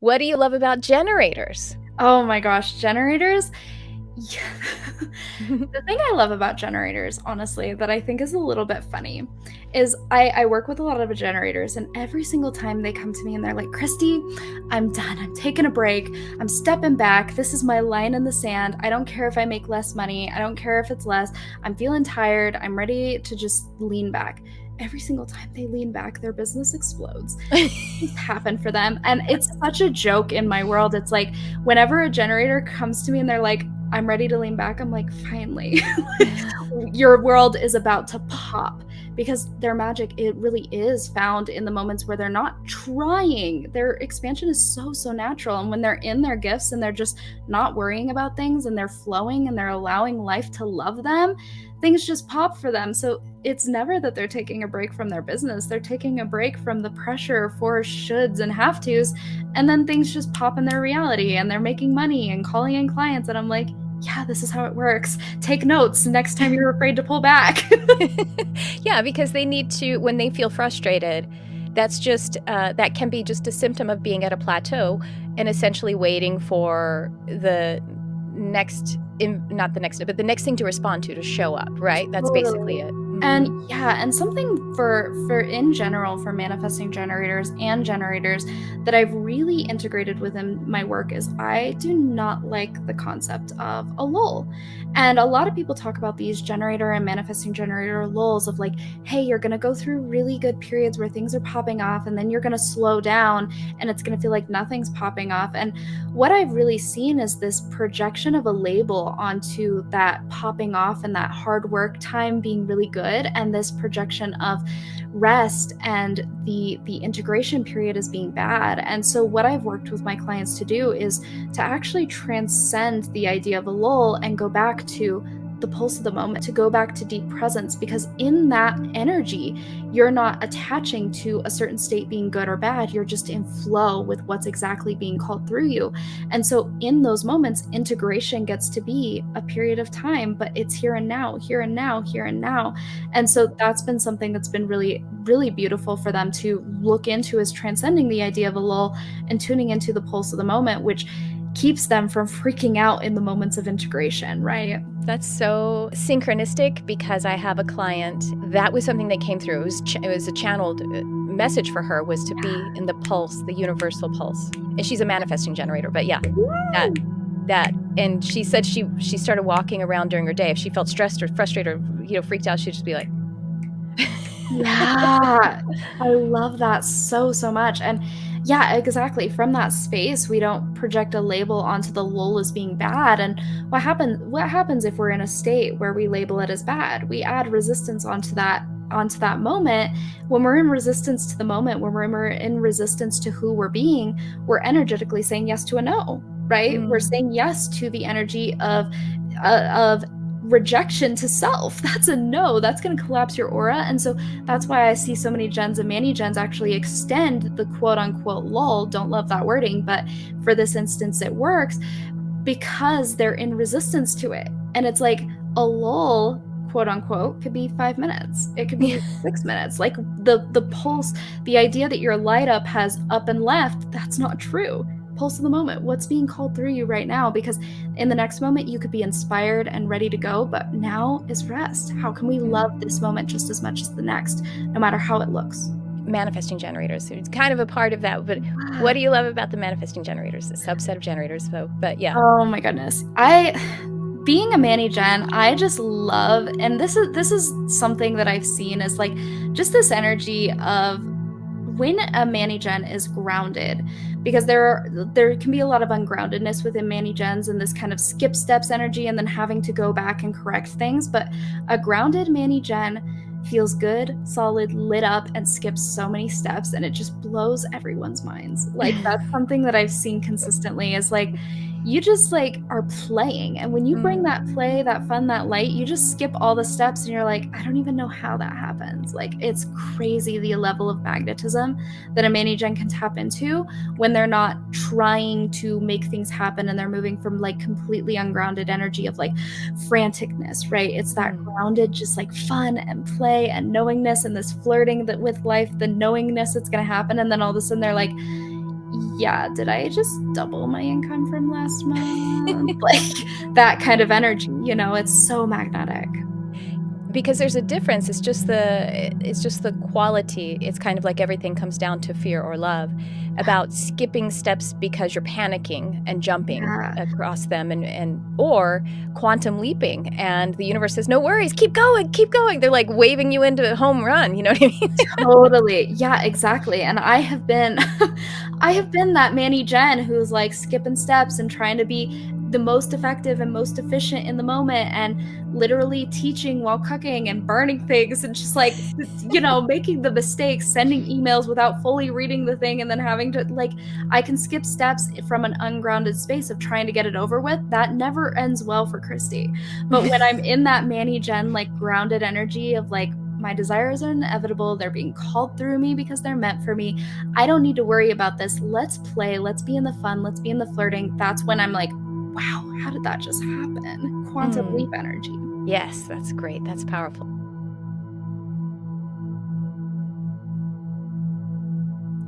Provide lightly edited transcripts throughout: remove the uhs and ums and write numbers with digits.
What do you love about generators? Oh my gosh, generators. Yeah. The thing I love about generators, honestly, that I think is a little bit funny is I work with a lot of generators, and every single time they come to me and they're like, Christy, I'm done. I'm taking a break. I'm stepping back. This is my line in the sand. I don't care if I make less money. I don't care if it's less. I'm feeling tired. I'm ready to just lean back. Every single time they lean back, their business explodes. Things happen for them. And it's such a joke in my world. It's like whenever a generator comes to me and they're like, I'm ready to lean back, I'm like, finally. Your world is about to pop, because their magic, it really is found in the moments where they're not trying. Their expansion is so natural, and when they're in their gifts and they're just not worrying about things and they're flowing and they're allowing life to love them, things just pop for them. So it's never that they're taking a break from their business. They're taking a break from the pressure for shoulds and have tos, and then things just pop in their reality and they're making money and calling in clients. And I'm like, yeah, this is how it works. Take notes next time you're afraid to pull back. Yeah, because they need to, when they feel frustrated, that's just, that can be just a symptom of being at a plateau and essentially waiting for the next, not the next, but the next thing to respond to show up, right? That's basically it. And yeah, and something for in general for manifesting generators and generators that I've really integrated within my work is I do not like the concept of a lull. And a lot of people talk about these generator and manifesting generator lulls of like, hey, you're going to go through really good periods where things are popping off, and then you're going to slow down and it's going to feel like nothing's popping off. And what I've really seen is this projection of a label onto that popping off and that hard work time being really good, and this projection of rest and the integration period as being bad. And so what I've worked with my clients to do is to actually transcend the idea of a lull and go back to the pulse of the moment, to go back to deep presence, because in that energy, you're not attaching to a certain state being good or bad. You're just in flow with what's exactly being called through you. And so in those moments, integration gets to be a period of time, but it's here and now, here and now, here and now. And so that's been something that's been really, really beautiful for them to look into, is transcending the idea of a lull and tuning into the pulse of the moment, which keeps them from freaking out in the moments of integration, right? That's so synchronistic, because I have a client that was something that came through. It was a channeled message for her, was to be in the pulse, the universal pulse. And she's a manifesting generator, but yeah, that. And she said she started walking around during her day. If she felt stressed or frustrated or freaked out, she'd just be like, yeah, I love that so much. And yeah, exactly. From that space, we don't project a label onto the lull as being bad. And what happens if we're in a state where we label it as bad? We add resistance onto that moment. When we're in resistance to the moment, when we're in resistance to who we're being, we're energetically saying yes to a no, right? We're saying yes to the energy of rejection to self. That's a no. That's going to collapse your aura. And so that's why I see so many gens and ManGens actually extend the quote unquote lull. Don't love that wording, but for this instance, it works because they're in resistance to it. And it's like a lull, quote unquote, could be 5 minutes. It could be 6 minutes. Like the pulse, the idea that your light up has up and left, that's not true. Pulse of the moment, what's being called through you right now, because in the next moment you could be inspired and ready to go, but now is rest. How can we love this moment just as much as the next, no matter how it looks? Manifesting generators, it's kind of a part of that, but what do you love about the manifesting generators? A subset of generators, though. But yeah, oh my goodness, being a ManGen, I just love, and this is something that I've seen, is like just this energy of when a ManGen is grounded, because there can be a lot of ungroundedness within ManGens and this kind of skip steps energy and then having to go back and correct things. But a grounded ManGen feels good, solid, lit up, and skips so many steps, and it just blows everyone's minds. Like that's something that I've seen consistently, is like you just like are playing, and when you bring that play, that fun, that light, you just skip all the steps and you're like, I don't even know how that happens. Like it's crazy the level of magnetism that a ManGen can tap into when they're not trying to make things happen and they're moving from like completely ungrounded energy of like franticness, right? It's that grounded, just like fun and play and knowingness and this flirting that with life, the knowingness it's going to happen. And then all of a sudden they're like, yeah, did I just double my income from last month? Like that kind of energy, you know, it's so magnetic. Because there's a difference. It's just the quality. It's kind of like everything comes down to fear or love, about skipping steps because you're panicking and jumping Yeah. across them, or quantum leaping, and the universe says, no worries, keep going, keep going. They're like waving you into a home run, you know what I mean? Totally. Yeah, exactly. And I have been I have been that Manny Jen who's like skipping steps and trying to be the most effective and most efficient in the moment, and literally teaching while cooking and burning things and just like, you know, making the mistakes, sending emails without fully reading the thing, and then having to like, I can skip steps from an ungrounded space of trying to get it over with. That never ends well for Christy. But when I'm in that Manny Jen like grounded energy of like, my desires are inevitable, they're being called through me because they're meant for me, I don't need to worry about this, let's play, let's be in the fun, let's be in the flirting, that's when I'm like, wow, how did that just happen? Quantum leap energy. Yes, that's great. That's powerful.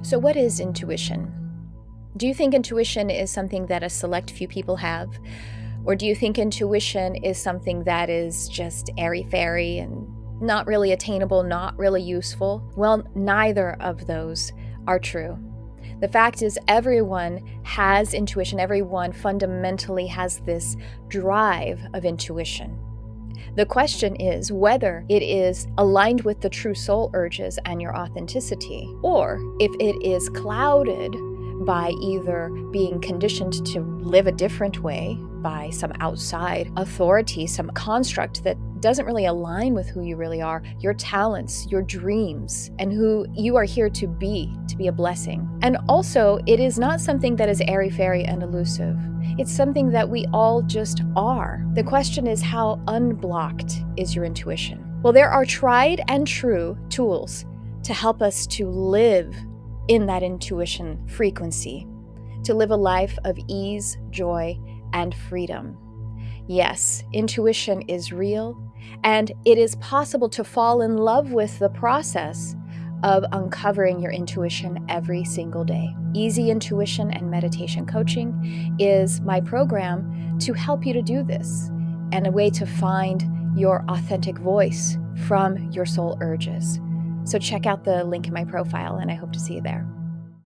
So what is intuition? Do you think intuition is something that a select few people have? Or do you think intuition is something that is just airy-fairy and not really attainable, not really useful? Well, neither of those are true. The fact is, everyone has intuition. Everyone fundamentally has this drive of intuition. The question is whether it is aligned with the true soul urges and your authenticity, or if it is clouded by either being conditioned to live a different way by some outside authority, some construct that doesn't really align with who you really are, your talents, your dreams, and who you are here to be a blessing. And also, it is not something that is airy-fairy and elusive. It's something that we all just are. The question is, how unblocked is your intuition? Well, there are tried and true tools to help us to live in that intuition frequency, to live a life of ease, joy, and freedom. Yes, intuition is real, and it is possible to fall in love with the process of uncovering your intuition every single day. Easy Intuition and Meditation Coaching is my program to help you to do this, and a way to find your authentic voice from your soul urges. So check out the link in my profile, and I hope to see you there.